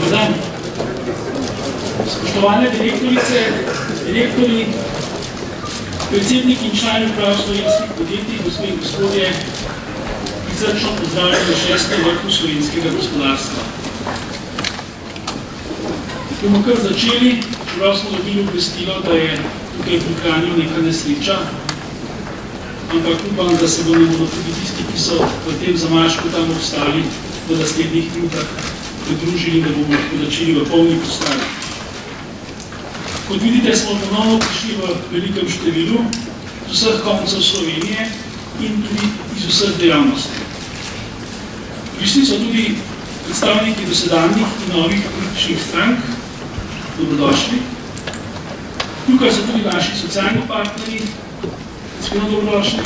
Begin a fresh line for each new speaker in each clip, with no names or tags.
Dobar dan. Spoštovane direktorice, direktori, predsednik in člani uprav slovenskih podjetij, gospe in gospodje, izrečno pozdravljam na 6. vrhu slovenskega gospodarstva. Bomo kar začeli, čeprav smo dobili obvestilo, da je tukaj pri Kranju neka nesreča, ampak upam, da se bomo tudi tisti, ki so v tem zamašku tam obstali, v naslednjih minutah pridružili, da bomo lahko začeli v polni postavi. Kot vidite, smo ponovno prišli v velikem številu z vseh koncev Slovenije in tudi iz vseh dejavnosti. Prišli so tudi predstavniki dosedanjih in novih političnih strank. Dobrodošli. Tukaj so tudi naši socialni partnerji, iskreno dobrodošli.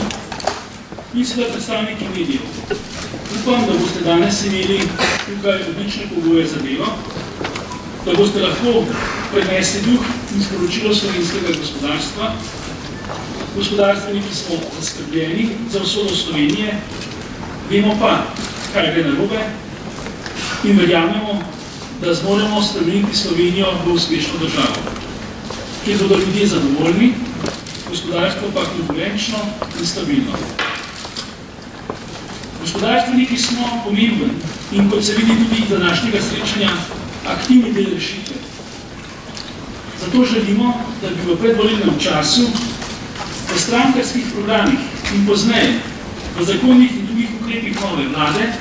In seveda predstavniki medijev. Upam, da boste danes imeli tukaj odlične pogoje za delo, da boste lahko prenesli duh in sporočilo slovenskega gospodarstva. Gospodarstveniki smo zaskrbljeni za usodo Slovenije, vemo pa, kaj gre narobe in verjamemo, da zmoremo spremeniti Slovenijo v uspešno državo, kjer bodo ljudje zadovoljni, gospodarstvo pa konkurenčno in stabilno. Gospodarstveniki smo pomemben in kot se vidi tudi iz današnjega srečanja aktivni del rešitve. Zato želimo, da bi v predvolilnem času v strankarskih programih in pozneje v zakonih in drugih ukrepih nove vlade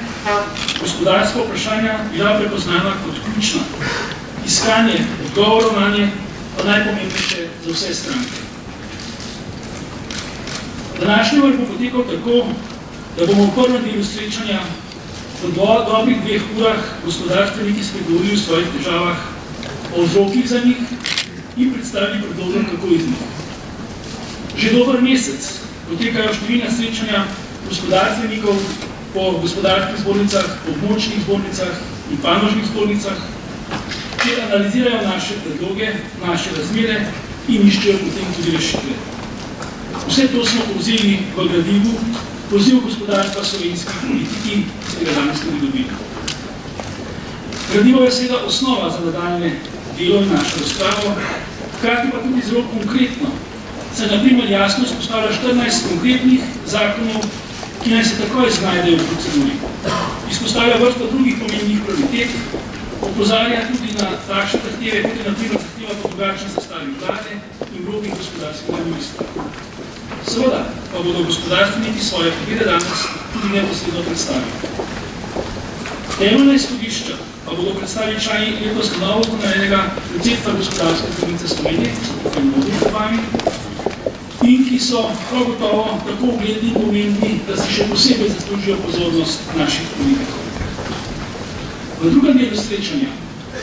gospodarska vprašanja bila prepoznana kot ključna. Iskanje odgovorov na nje pa najpomembnejše za vse stranke. Današnji vrh bo potekal tako, da bomo v prvem delu srečanja v dobrih 2 urah gospodarstveniki spregovorili o svojih težavah, o vzrokih za njih in predstavili predloge, kako iz njih. Že dober mesec potekajo številna srečanja gospodarstvenikov po gospodarskih zbornicah, po območnih zbornicah in panožnih zbornicah, kjer analizirajo naše predloge, naše razmere in iščejo potem tudi rešitve. Vse to smo povzeli v gradivu Poziv gospodarstva slovenskih politiki, ki ga danes tudi dobili. Gradivo je seveda osnova za nadaljne delo in našo razpravo, hkrati pa tudi zelo konkretno. Se na primer jasno spostavlja 14 konkretnih zakonov, ki naj se takoj znajdejo v proceduri. Izpostavlja vrsto drugih pomembnih prioritet, opozarja tudi na takšne zahteve, kot je na primer zahteva po drugačni sestavi vlade in vlogi gospodarskega ministra. Seveda pa bodo gospodarstveniki svoje poglede danes tudi neposredno predstavili. Temeljna izhodišča pa bodo predstavili člani letos novo ustanovljenega predsedstva Gospodarske zbornice Slovenije, ki so tukaj mnogi pred vami, in ki so prav gotovo tako ugledni in pomembni, da si še posebej zaslužijo pozornost naših politikov. V drugem delu srečanja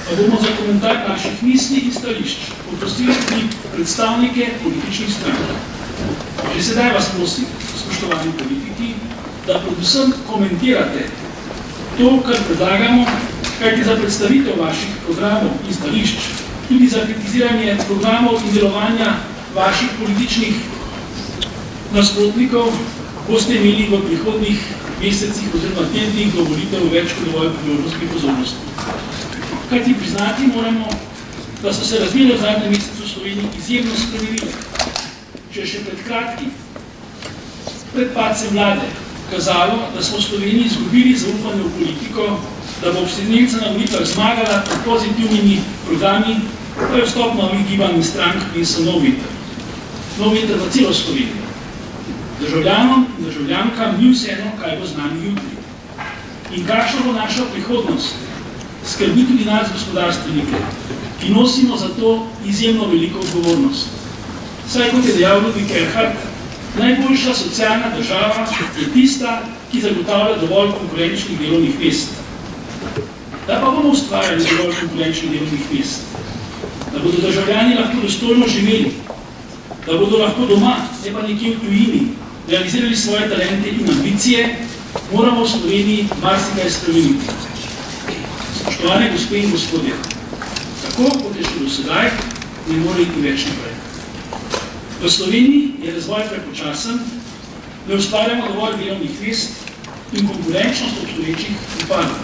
pa bomo za komentar naših misli in stališč poprosili tudi predstavnike političnih strank. Že sedaj vas prosim, spoštovani politiki, da predvsem komentirate to, kar predlagamo, kajti za predstavitev vaših programov in stališč, tudi za kritiziranje programov in delovanja vaših političnih nasprotnikov, boste imeli v prihodnjih mesecih oziroma tednih do volitev več kot dovolj priložnosti pozornosti. Kajti priznati moramo, da so se razmere v zadnjem mesecu v Sloveniji izjemno spremenile. Če še pred kratkim, pred padcem vlade, kazalo, da smo v Sloveniji izgubili zaupanje v politiko, da bo obsednilca na volitvah zmagala pod pozitivnimi programi, pa je vstop novih gibanj in strank prinesel nov veter. Nov veter v celo Slovenijo. Državljanom in državljankam ni vseeno, kaj bo z nami jutri. In kakšna bo naša prihodnost, skrbi tudi nas gospodarstvenike, ki nosimo za to izjemno veliko odgovornost. Saj, kot je dejal Ludwig Erhard, najboljša socialna država je tista, ki zagotavlja dovolj konkurenčnih delovnih mest. Da pa bomo ustvarjali dovolj konkurenčnih delovnih mest, da bodo državljani lahko dostojno živeli, da bodo lahko doma, ne pa nekje v tujini, realizirali svoje talente in ambicije, moramo v Sloveniji marsikaj spremeniti. Spoštovane gospe in gospodje, tako kot je še do sedaj, ne more iti več naprej. V Sloveniji je razvoj prepočasen, ne ustvarjamo dovolj delovnih mest in konkurenčnost obstoječih upada.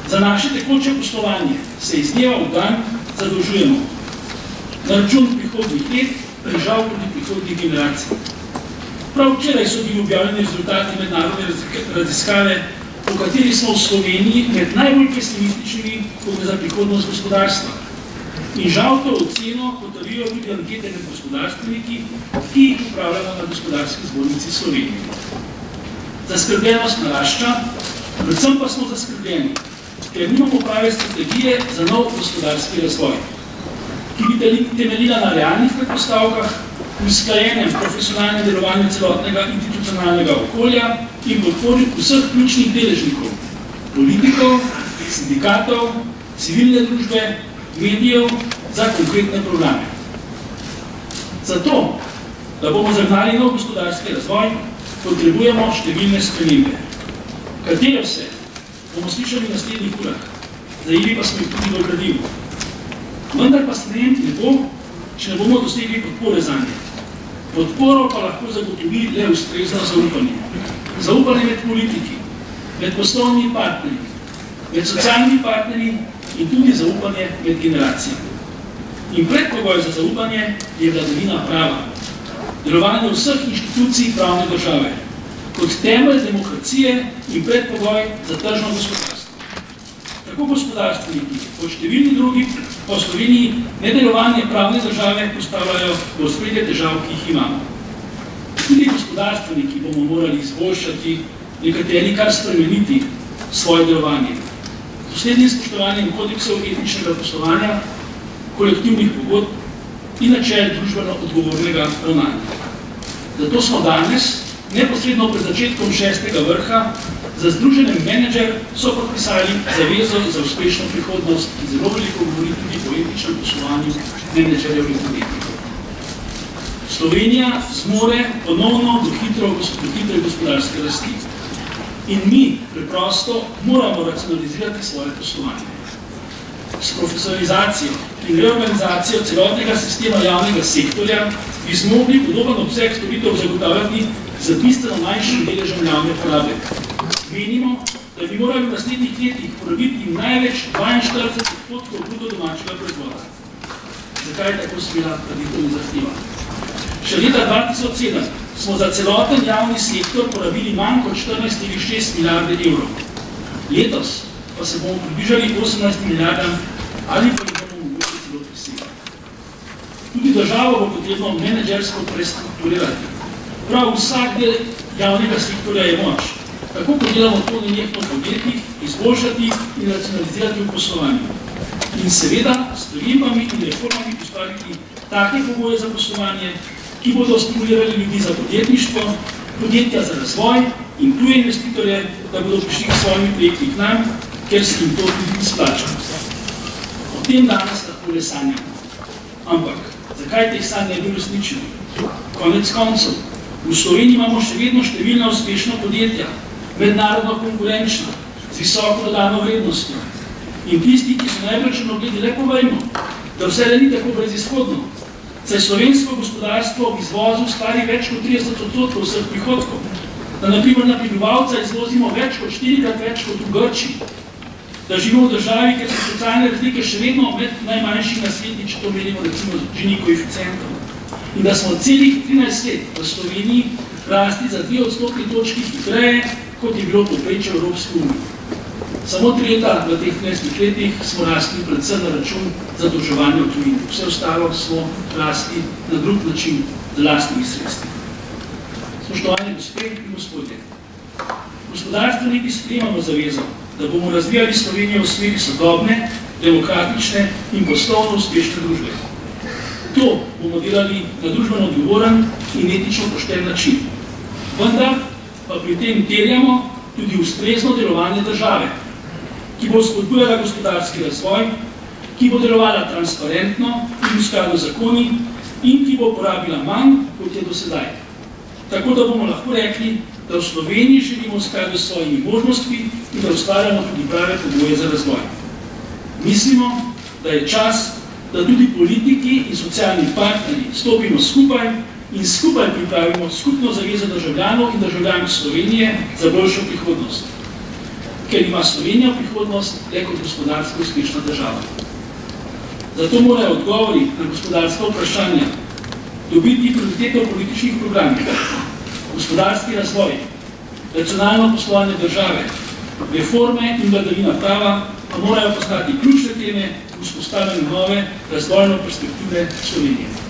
Za naše tekoče poslovanje se iz dneva v dan zadolžujemo na račun prihodnjih let, žal tudi prihodnjih generacij. Prav včeraj so bili objavljeni rezultati mednarodne raziskave, po kateri smo v Sloveniji med najbolj pesimističnimi, ko gre za prihodnost gospodarstva. In žal to oceno potrjujejo tudi ankete med gospodarstveniki, ki jih upravljamo na Gospodarski zbornici Slovenije. Zaskrbljenost narašča, predvsem pa smo zaskrbljeni, ker nimamo prave strategije za nov gospodarski razvoj, ki bi temeljila na realnih predpostavkah, usklajenem profesionalnem delovanju celotnega institucionalnega okolja in podpori vseh ključnih deležnikov, politikov, sindikatov, civilne družbe, medijev za konkretne programe. Zato, da bomo zagnali nov gospodarski razvoj, potrebujemo številne spremembe. Katere vse bomo slišali v naslednjih urah, zajeli pa smo jih tudi v gradivu. Vendar pa sprememb ne bo, če ne bomo dosegli podpore zanje. Podporo pa lahko zagotovi le ustrezno zaupanje. Zaupanje med politiki, med poslovnimi partnerji, med socialnimi partnerji in tudi zaupanje med generacijami. In predpogoj za zaupanje je vladavina prava, delovanje vseh inštitucij pravne države, kot temelj demokracije in predpogoj za tržno gospodarstvo. Tako gospodarstveniki, kot številni drugi po Sloveniji nedelovanje pravne države postavljajo v ospredje težav, ki jih imamo. Tudi gospodarstveniki bomo morali izboljšati, nekateri kar spremeniti svoje delovanje. Z doslednim spoštovanjem kodeksov etičnega poslovanja, kolektivnih pogodb in načel družbeno odgovornega ravnanja. Zato smo danes, neposredno pred začetkom 6. vrha, za Združenjem menedžer so podpisali zavezo za uspešno prihodnost in zelo veliko govori tudi o etičnem poslovanju menedžerjev in podjetnikov. Slovenija zmore ponovno do hitre gospodarske rasti. In mi preprosto moramo racionalizirati svoje poslovanje. S profesionalizacijo in reorganizacijo celotnega sistema javnega sektorja bi zmogli podoben obseg storitev zagotavljati za bistveno manjšim deležem javne porabe. Menimo, da bi morali v naslednjih letih porabiti največ 42% bruto domačega proizvoda. Zakaj je tako smela traditivna zahteva? Še leta 2007 smo za celoten javni sektor porabili manj kot 14,6 milijarde evrov. Letos pa se bomo približali 18 milijardam ali pa jih bomo mogoče celo presegli. Tudi državo bo potrebno menedžersko prestrukturirati. Prav vsak del javnega sektorja je moč. Tako kot delamo to nenehno podjetjih, izboljšati in racionalizirati v poslovanju. In seveda s spremembami in reformami ustvariti take pogoje za poslovanje, ki bodo stimulirali ljudi za podjetništvo, podjetja za razvoj in tuje investitorje, da bodo prišli k svojimi projekti k nam, ker se jim to tudi izplača. O tem danes lahko le sanjamo. Ampak, zakaj teh sanj ne bi uresničili? Konec koncev, v Sloveniji imamo še vedno številna uspešna podjetja, mednarodno konkurenčna, z visoko dodano vrednostjo. In tisti, ki so najbolj črnogledi, le povejmo, da vse le ni tako brezizhodno. Saj slovensko gospodarstvo v izvozu ustvari več kot 30% vseh prihodkov. Da na primer na prebivalca izvozimo več kot 4-krat več kot v Grčiji. Da živimo v državi, kjer so socialne razlike še vedno med najmanjših na sveti, če to merimo recimo z Gini koeficientom. In da smo celih 13 let v Sloveniji rasti za 2 odstotni točki hitreje, kot je bilo povprečje Evropske unije. Samo 3 leta v teh 13 letih smo rastli predvsem na račun zadolževanja v tujini. Vse ostalo smo rastli na drug način z lastnimi sredstvi. Spoštovani gospe in gospodje, gospodarstveniki sprejemamo zavezo, da bomo razvijali Slovenijo v smeri sodobne, demokratične in poslovno uspešne družbe. To bomo delali na družbeno odgovoren in etično pošten način. Vendar pa pri tem terjamo tudi ustrezno delovanje države, ki bo spodbujala gospodarski razvoj, ki bo delovala transparentno in v skladu z zakoni in ki bo porabila manj, kot je do sedaj. Tako da bomo lahko rekli, da v Sloveniji živimo v skladu s svojimi možnostmi in da ustvarjamo tudi prave pogoje za razvoj. Mislimo, da je čas, da tudi politiki in socialni partnerji stopimo skupaj in skupaj pripravimo skupno zavezo državljanov in državljank Slovenije za boljšo prihodnost. ker ima Slovenija prihodnost le kot gospodarsko uspešna država. Zato morajo odgovori na gospodarska vprašanja dobiti prioriteto v političnih programih, gospodarski razvoj, racionalno poslovanje države, reforme in vladavina prava pa morajo postati ključne teme v vzpostavljanju nove razvojne perspektive Slovenije.